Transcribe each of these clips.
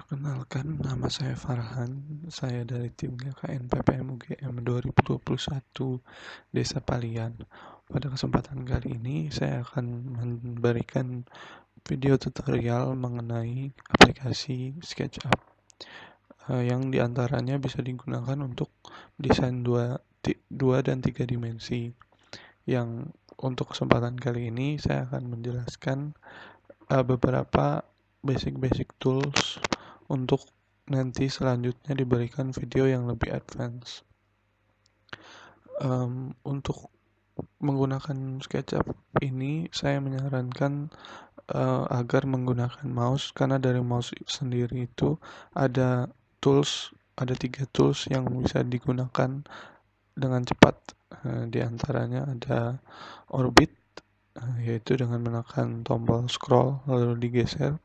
Perkenalkan, nama saya Farhan. Saya dari tim GKN PPM UGM 2021 Desa Palian. Pada kesempatan kali ini, saya akan memberikan video tutorial mengenai aplikasi SketchUp yang diantaranya bisa digunakan untuk desain 2 dan 3 dimensi. Yang untuk kesempatan kali ini, saya akan menjelaskan beberapa basic tools untuk nanti selanjutnya diberikan video yang lebih advance. Untuk menggunakan SketchUp ini saya menyarankan agar menggunakan mouse, karena dari mouse sendiri itu ada ada 3 tools yang bisa digunakan dengan cepat. Di antaranya ada orbit, yaitu dengan menekan tombol scroll lalu digeser.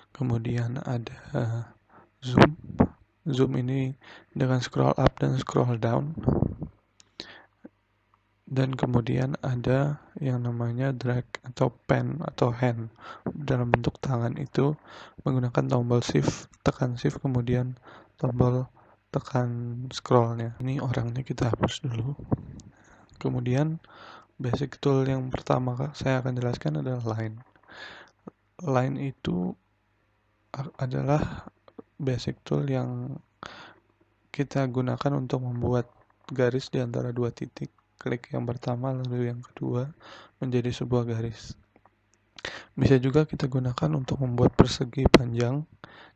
Kemudian ada zoom. Zoom ini dengan scroll up dan scroll down. Dan kemudian ada yang namanya drag atau pen atau hand dalam bentuk tangan, itu menggunakan tombol shift, tekan shift kemudian tombol tekan scrollnya. Ini orangnya kita hapus dulu. Kemudian basic tool yang pertama saya akan jelaskan adalah line. Line itu adalah basic tool yang kita gunakan untuk membuat garis di antara 2 titik. Klik yang pertama lalu yang kedua menjadi sebuah garis. Bisa juga kita gunakan untuk membuat persegi panjang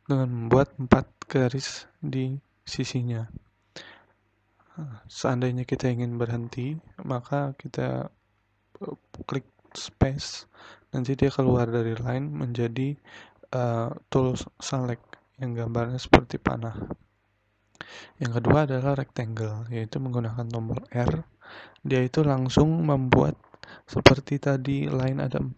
dengan membuat 4 garis di sisinya. Seandainya kita ingin berhenti, maka kita klik space, nanti dia keluar dari line menjadi tool select yang gambarnya seperti panah. Yang kedua adalah rectangle, yaitu menggunakan tombol R. Dia itu langsung membuat seperti tadi line ada 4,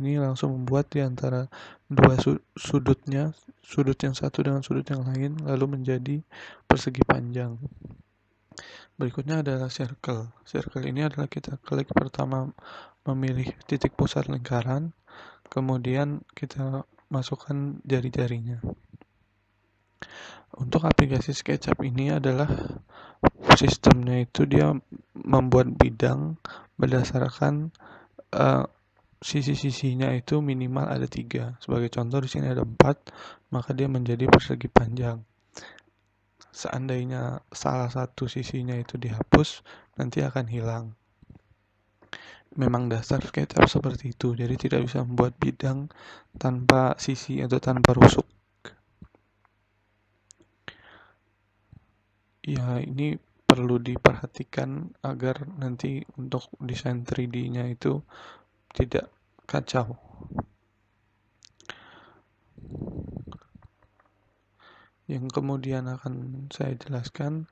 ini langsung membuat di antara 2 sudutnya, sudut yang satu dengan sudut yang lain, lalu menjadi persegi panjang. Berikutnya adalah circle. Circle ini adalah kita klik pertama memilih titik pusat lingkaran, kemudian kita masukkan jari-jarinya. Untuk aplikasi SketchUp ini adalah sistemnya itu dia membuat bidang berdasarkan sisi-sisinya itu minimal ada 3. Sebagai contoh di sini ada 4, maka dia menjadi persegi panjang. Seandainya salah satu sisinya itu dihapus, nanti akan hilang. Memang dasar SketchUp seperti itu, jadi tidak bisa membuat bidang tanpa sisi atau tanpa rusuk. Ya, ini perlu diperhatikan agar nanti untuk desain 3D-nya itu tidak kacau. Yang kemudian akan saya jelaskan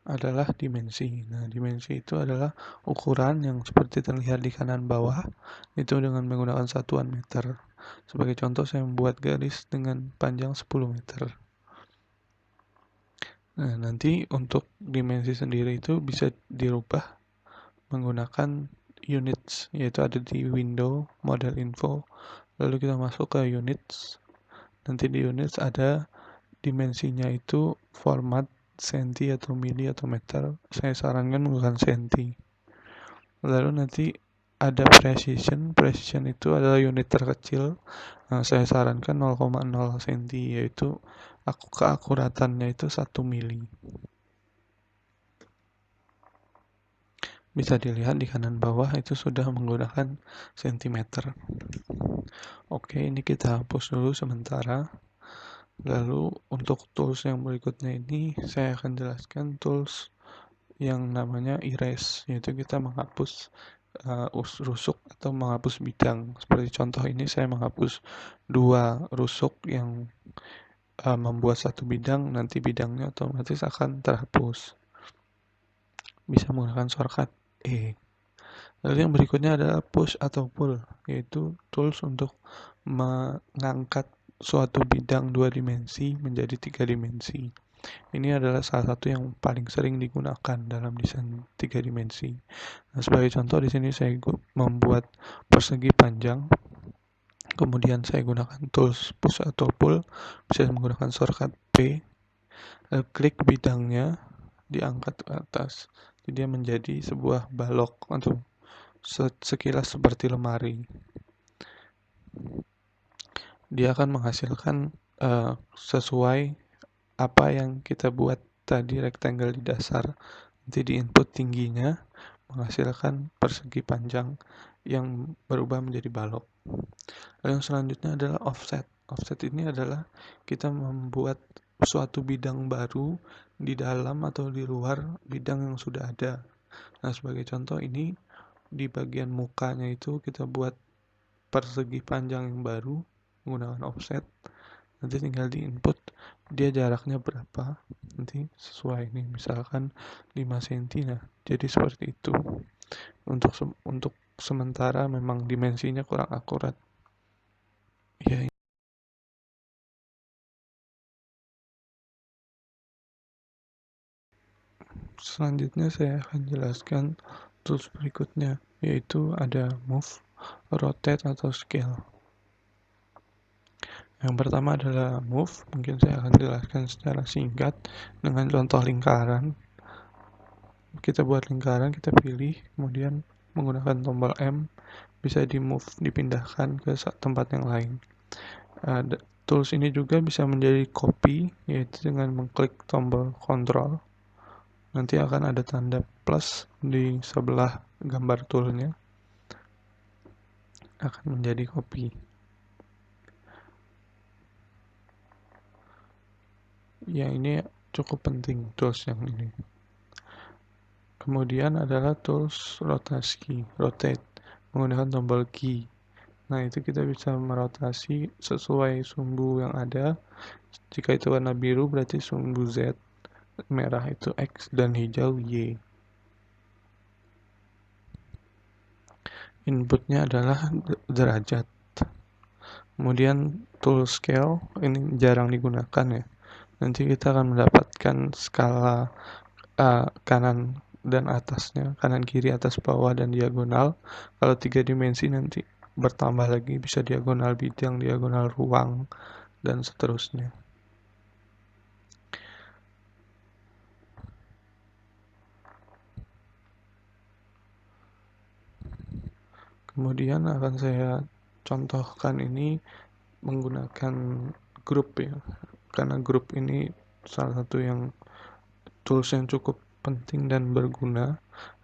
adalah dimensi. Nah, dimensi itu adalah ukuran yang seperti terlihat di kanan bawah, itu dengan menggunakan satuan meter. Sebagai contoh, saya membuat garis dengan panjang 10 meter. Nah, nanti untuk dimensi sendiri itu bisa dirubah menggunakan units, yaitu ada di window model info, lalu kita masuk ke units. Nanti di units ada dimensinya itu format senti atau mili atau meter. Saya sarankan menggunakan senti. Lalu nanti ada precision itu adalah unit terkecil. Nah, saya sarankan 0,0 senti, yaitu keakuratannya itu 1 mili. Bisa dilihat di kanan bawah itu sudah menggunakan sentimeter. Oke, ini kita hapus dulu sementara. Lalu untuk tools yang berikutnya ini saya akan jelaskan tools yang namanya erase, yaitu kita menghapus rusuk atau menghapus bidang. Seperti contoh ini saya menghapus 2 rusuk yang membuat satu bidang, nanti bidangnya otomatis akan terhapus. Bisa menggunakan shortcut E. Lalu yang berikutnya adalah push atau pull, yaitu tools untuk mengangkat suatu bidang 2 dimensi menjadi 3 dimensi. Ini adalah salah satu yang paling sering digunakan dalam desain 3 dimensi. Nah, sebagai contoh di sini saya membuat persegi panjang. kemudian saya gunakan tools push atau pull, bisa menggunakan shortcut P, klik bidangnya, diangkat ke atas, jadi dia menjadi sebuah balok atau sekilas seperti lemari. Dia akan menghasilkan sesuai apa yang kita buat tadi rectangle di dasar. Nanti di input tingginya menghasilkan persegi panjang yang berubah menjadi balok. Lalu yang selanjutnya adalah offset. Offset ini adalah kita membuat suatu bidang baru di dalam atau di luar bidang yang sudah ada. Nah, sebagai contoh ini di bagian mukanya itu kita buat persegi panjang yang baru menggunakan offset. Nanti tinggal di input dia jaraknya berapa, nanti sesuai nih, misalkan 5 cm. Nah, jadi seperti itu. Untuk sementara memang dimensinya kurang akurat. Ya, selanjutnya saya akan jelaskan tools berikutnya, yaitu ada move, rotate, atau scale. Yang pertama adalah move, mungkin saya akan jelaskan secara singkat dengan contoh lingkaran. Kita buat lingkaran, kita pilih, kemudian menggunakan tombol M, bisa di move, dipindahkan ke tempat yang lain. Tools ini juga bisa menjadi copy, yaitu dengan mengklik tombol Ctrl. Nanti akan ada tanda plus di sebelah gambar toolnya, akan menjadi copy. Ya, ini cukup penting tools yang ini. Kemudian adalah tools rotasi, rotate, menggunakan tombol key. Nah, itu kita bisa merotasi sesuai sumbu yang ada. Jika itu warna biru berarti sumbu Z, merah itu X, dan hijau Y. Inputnya adalah derajat. Kemudian tool scale ini jarang digunakan ya. Nanti kita akan mendapatkan skala kanan dan atasnya, kanan kiri atas bawah dan diagonal. Kalau 3 dimensi nanti bertambah lagi, bisa diagonal bidang, diagonal ruang, dan seterusnya. Kemudian akan saya contohkan ini menggunakan grup ya, karena grup ini salah satu yang tools yang cukup penting dan berguna.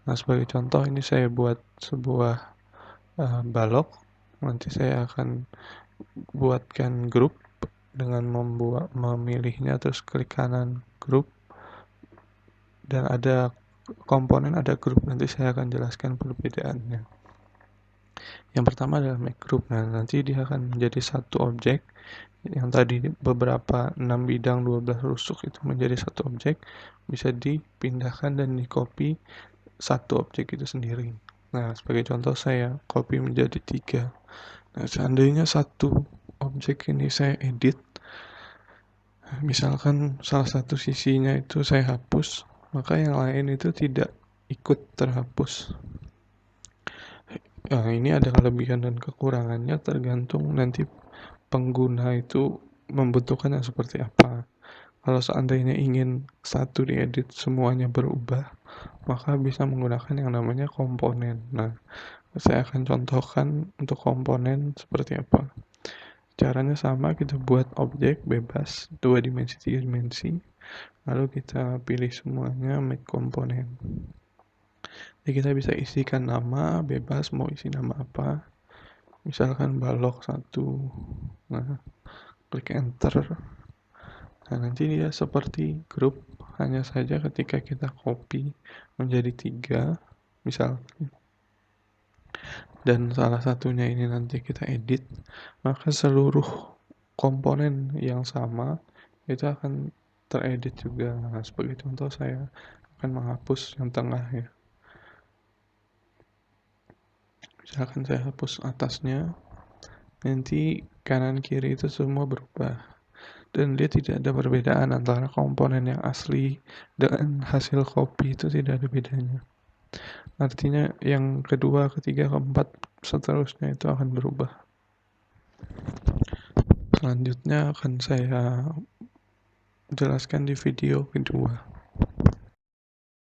Nah, sebagai contoh ini saya buat sebuah balok. Nanti saya akan buatkan grup dengan memilihnya, terus klik kanan grup, dan ada komponen, ada grup. Nanti saya akan jelaskan perbedaannya. Yang pertama adalah make group. Nah, nanti dia akan menjadi satu objek. Yang tadi beberapa 6 bidang 12 rusuk itu menjadi satu objek, bisa dipindahkan dan di copy satu objek itu sendiri. Nah, sebagai contoh saya copy menjadi 3. Nah, seandainya satu objek ini saya edit, misalkan salah satu sisinya itu saya hapus, maka yang lain itu tidak ikut terhapus. Nah, ini ada kelebihan dan kekurangannya tergantung nanti pengguna itu membutuhkan yang seperti apa. Kalau seandainya ingin satu diedit semuanya berubah, maka bisa menggunakan yang namanya komponen. Nah, saya akan contohkan untuk komponen seperti apa. Caranya sama, kita buat objek bebas 2 dimensi, 3 dimensi, lalu kita pilih semuanya make komponen. Jadi kita bisa isikan nama bebas, mau isi nama apa, misalkan balok 1. Nah, klik enter. Nah, nanti dia seperti grup, hanya saja ketika kita copy menjadi 3 misalnya, dan salah satunya ini nanti kita edit, maka seluruh komponen yang sama itu akan teredit juga. Nah, sebagai contoh saya akan menghapus yang tengah ya. Misalkan saya hapus atasnya, nanti kanan kiri itu semua berubah. Dan dia tidak ada perbedaan antara komponen yang asli dengan hasil copy, itu tidak ada bedanya. Artinya yang kedua, ketiga, keempat, seterusnya itu akan berubah. Selanjutnya akan saya jelaskan di video kedua.